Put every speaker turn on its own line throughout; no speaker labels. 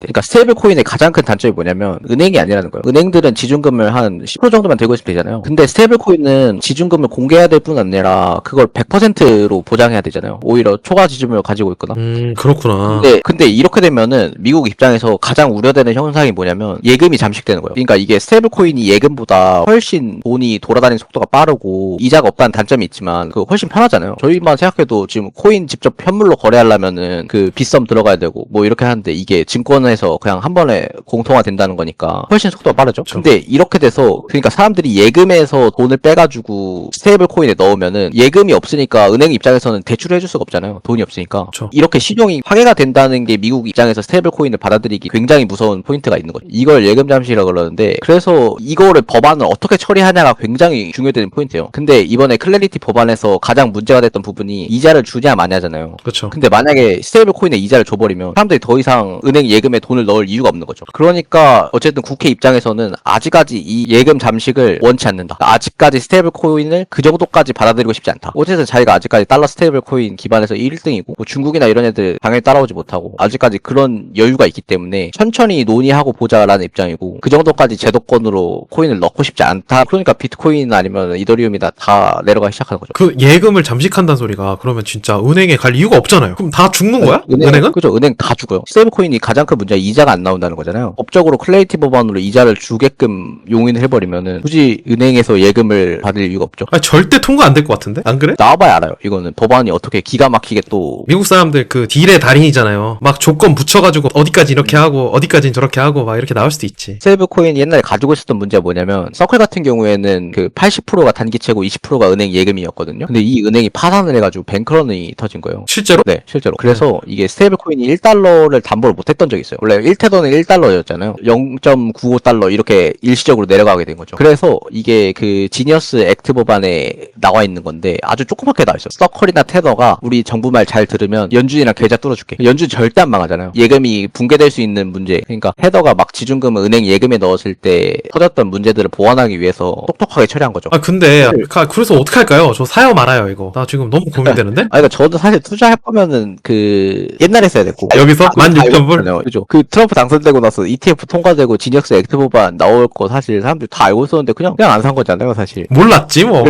그러니까 스테이블 코인의 가장 큰 단점이 뭐냐면 은행이 아니라는 거예요. 은행들은 지준금을 한 10% 정도만 들고 있으면 되잖아요. 근데 스테이블 코인은 지준금을 공개해야 될 뿐 아니라 그걸 100%로 보장해야 되잖아요. 오히려 초과 지준금을 가지고 있거나.
그렇구나.
근데 이렇게 되면은 미국 입장에서 가장 우려되는 현상이 뭐냐면 예금이 잠식되는 거예요. 그러니까 이게 스테이블 코인이 예금보다 훨씬 돈이 돌아다니는 속도가 빠르고 이자가 없다는 단점이 있지만 그 훨씬 편하잖아요. 저희만 생각해도 지금 코인 직접 현물로 거래하려면은 그 빗썸 들어가야 되고 뭐 이렇게 하는데 이게 증권에서 그냥 한 번에 공통화 된다는 거니까 훨씬 속도가 빠르죠.
그쵸.
근데 이렇게 돼서 그러니까 사람들이 예금에서 돈을 빼가지고 스테이블 코인에 넣으면은 예금이 없으니까 은행 입장에서는 대출을 해줄 수가 없잖아요. 돈이 없으니까.
그쵸.
이렇게 신용이 파괴가 된다는 게 미국 입장에서 스테이블 코인을 받아들이기 굉장히 무서운 포인트가 있는 거죠. 이걸 예금 잠식이라고 그러는데 그래서 이거를 법안을 어떻게 처리하냐가 굉장히 중요되는 포인트예요. 근데 이번에 클래리티 법안에서 가장 문제가 됐던 부분이 이자를 주냐 마냐잖아요.
그렇죠.
근데 만약에 스테이블 코인에 이자를 줘버리면 사람들이 더 이상 은행 예금에 돈을 넣을 이유가 없는 거죠. 그러니까 어쨌든 국회 입장에서는 아직까지 이 예금 잠식을 원치 않는다. 아직까지 스테이블 코인을 그 정도까지 받아들이고 싶지 않다. 어쨌든 자기가 아직까지 달러 스테이블 코인 기반에서 1등이고 뭐 중국이나 이런 애들 당연히 따라오지 못하고 아직까지 그런 여유가 있기 때문에 천천히 논의하고 보자라는 입장이고 그 정도까지 제도권으로 코인을 넣고 싶지 않다. 그러니까 비트코인 아니면 이더리움이다 다 내려가기 시작하는 거죠.
그 예금을 잠식한다는 소리가 그러면 진짜 은행에 갈 이유가 없잖아요. 그럼 다 죽는 거야? 은행은?
그죠. 은행 다 죽어요. 스테이블 코인이 가장 큰 문제가 이자가 안 나온다는 거잖아요. 법적으로 클래리티 법안으로 이자를 주게끔 용인을 해버리면은 굳이 은행에서 예금을 받을 이유가 없죠.
아니, 절대 통과 안 될 것 같은데? 안 그래?
나와봐야 알아요. 이거는 법안이 어떻게 기가 막히게 또
미국 사람들 그 딜의 달인이잖아요. 막 조건 붙여가지고 어디까지 이렇게 하고 어디까지는 저렇게 하고 막 이렇게 나올 수도 있지.
스테이블 코인이 옛날에 가지고 있었던 문제가 뭐냐면 서클 같은 경우에는 그 80%가 단기채고 20%가 은행 예금이었거든요. 근데 이 은행이 파산을 해가지고 뱅크런이 터진 거예요.
실제로?
네, 실제로. 그래서 이게 스테이블 코인이 1달러를 담보를 못 했던 적이 있어요. 원래 1테더는 1달러였잖아요. 0.95달러 이렇게 일시적으로 내려가게 된 거죠. 그래서 이게 그 지니어스 액트 법안에 나와 있는 건데 아주 조그맣게 나와 있어요. 서클이나 테더가 우리 정부 말 잘 들으면 연준이랑 계좌 뚫어줄게. 연준 절대 안 망하잖아요. 예금이 붕괴될 수 있는 문제. 그러니까 테더가 막 지준금을 은행 예금에 넣었을 때 터졌던 문제들을 보완하기 위해서 똑똑하게 처리한 거죠.
아 근데 그래서 어떻게 할까요? 저 사요 말아요 이거. 나 지금 너무 고민되는데?
아, 그러니까 저도 사실 투자할 거면은 그 옛날에 써야 됐고
여기서 16,000불?
그죠. 그 트럼프 당선되고 나서 ETF 통과되고 지니어스 액트 법안 나올 거 사실 사람들이 다 알고 있었는데 그냥 안 산 거잖아요, 사실.
몰랐지 뭐.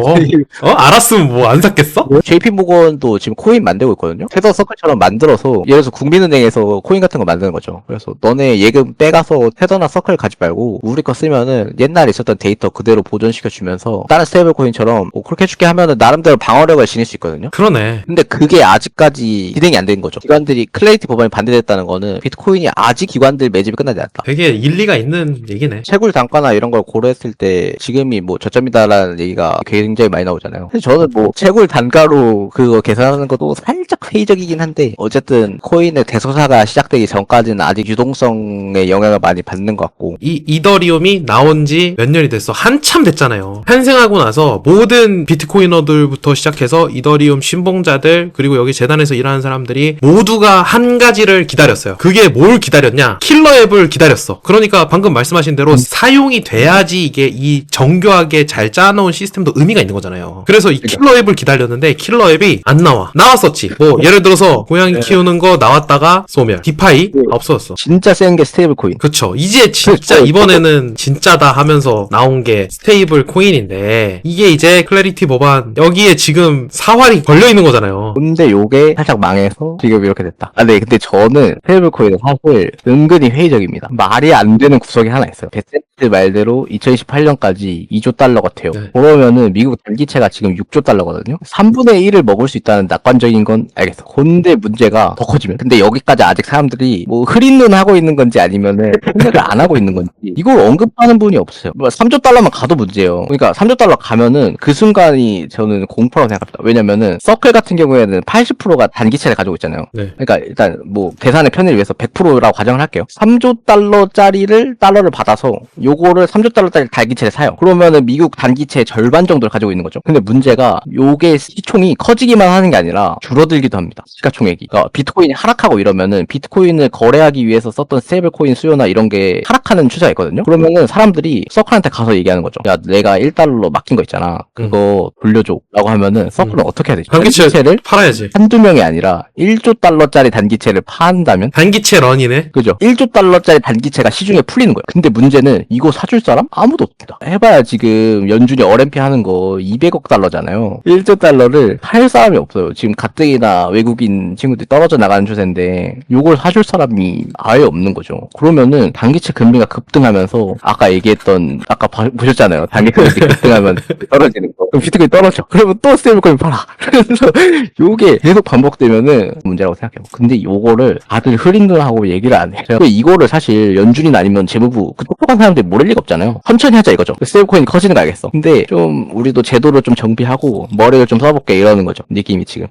알았으면 뭐 안 샀겠어?
JP 모건도 지금 코인 만들고 있거든요. 테더 서클처럼 만들어서 예를 들어서 국민은행에서 코인 같은 거 만드는 거죠. 그래서 너네 예금 빼가서 테더나 서클 가지 말고 우리 거 쓰면은 옛날에 있었던 데이터 그대로 보존시켜 주면서 다른 스테이블 코인처럼 뭐 그렇게 해줄게 하면은 나름대로 방어력을 지닐 수 있거든요.
그러네.
근데 그게 아직까지 진행이 안 된 거죠. 기관들이 클래리티 법안이 반대됐다는 거는 비트코인이 아직 기관들 매집이 끝나지 않았다.
되게 일리가 있는 얘기네.
채굴 단가나 이런 걸 고려했을 때 지금이 뭐 저점이다라는 얘기가 굉장히 많이 나오잖아요. 사실 저는 뭐 채굴 단가로 그거 계산하는 것도 살짝 회의적이긴 한데 어쨌든 코인의 대소사가 시작되기 전까지는 아직 유동성의 영향을 많이 받는 것 같고
이 이더리움이 나온 지 몇 년이 됐어. 한참 됐잖아요. 탄생하고 나서 모든 비트코이너들부터 시작해서 이더리움 신봉자들 그리고 여기 재단에서 일하는 사람들이 모두가 한 가지를 기다렸어요. 그게 뭘 기다렸냐? 킬러 앱을 기다렸어. 그러니까 방금 말씀하신 대로 사용이 돼야지 이게 이 정교하게 잘 짜놓은 시스템도 의미가 있는 거잖아요. 그래서 이 킬러 앱을 기다렸는데 킬러 앱이 안 나와. 나왔었지. 뭐 예를 들어서 고양이 키우는 거 나왔다가 소멸. 디파이 없어졌어.
진짜 센 게 스테이블 코인.
그쵸. 이제 진짜 이번에는 진짜다 하면서 나온 게 스테이블 코인인데 이게 이제 클래리티 법안 여기에 지금 사활이 걸려있는 거잖아요.
근데 요게 살짝 망해서 지금 이렇게 됐다. 아, 네. 근데 저는 스테이블 코인은 사실 은근히 회의적입니다. 말이 안 되는 구석이 하나 있어요. 베센트 말대로 2028년까지 2조 달러가 돼요.
네.
그러면은 미국 단기채가 지금 6조 달러거든요. 3분의 1을 먹을 수 있다는 낙관적인 건 알겠어. 근데 문제가 더 커지면. 근데 여기까지 아직 사람들이 뭐 흐린 눈 하고 있는 건지 아니면은 생각을 안 하고 있는 건지 이걸 언급하는 분이 없어요. 뭐 3조 달러만 가도 문제예요. 그러니까 3조 달러 가면은 그 순간이 저는 공포라고 생각합니다. 왜냐면은 서클 같은 경우에는 80%가 단기채를 가지고 있잖아요.
네.
그러니까 일단 뭐 계산의 편의를 위해서 100%라고 가정을 할게요. 3조 달러짜리를 달러를 받아서 요거를 3조 달러짜리 단기채를 사요. 그러면은 미국 단기채의 절반 정도를 가지고 있는 거죠. 근데 문제가 요게 시총이 커지기만 하는 게 아니라 줄어들기도 합니다. 시가총액이. 그러니까 비트코인이 하락하고 이러면은 비트코인을 거래하기 위해서 썼던 스테이블 코인 수요나 이런 게 하락하는 추세가 있거든요. 그러면은 사람들이 서클한테 가서 얘기하는 거죠. 야, 내가 1달러 맡긴 거 있잖아. 그거 돌려줘. 라고 하면은 서클은 어떻게 해야 되지?
단기채를 팔아야지.
한두 명이 아니라 1조 달러짜리 단기채를 판다면
단기채 런이네. 네.
그죠? 1조 달러짜리 단기채가 시중에 풀리는 거예요. 근데 문제는 이거 사줄 사람 아무도 없다. 해봐야 지금 연준이 RMP 하는 거 200억 달러잖아요. 1조 달러를 할 사람이 없어요. 지금 가뜩이나 외국인 친구들이 떨어져 나가는 추세인데 요걸 사줄 사람이 아예 없는 거죠. 그러면은 단기채 금리가 급등하면서 아까 얘기했던 아까 보셨잖아요. 단기채 금리 급등하면 떨어지는 거. 그럼 비트코인 떨어져. 그러면 또 스테이블코인 팔아. 그래서 요게 계속 반복되면은 문제라고 생각해요. 근데 요거를 다들 흐린 눈하고 얘기를 안 해요. 이거를 사실 연준이나 아니면 재무부 그 똑똑한 사람들이 모를 리가 없잖아요. 천천히 하자 이거죠. 스테이블코인 커지는 거 알겠어. 근데 좀 우리도 제도를 좀 정비하고 머리를 좀 써볼게 이러는 거죠. 느낌이 지금.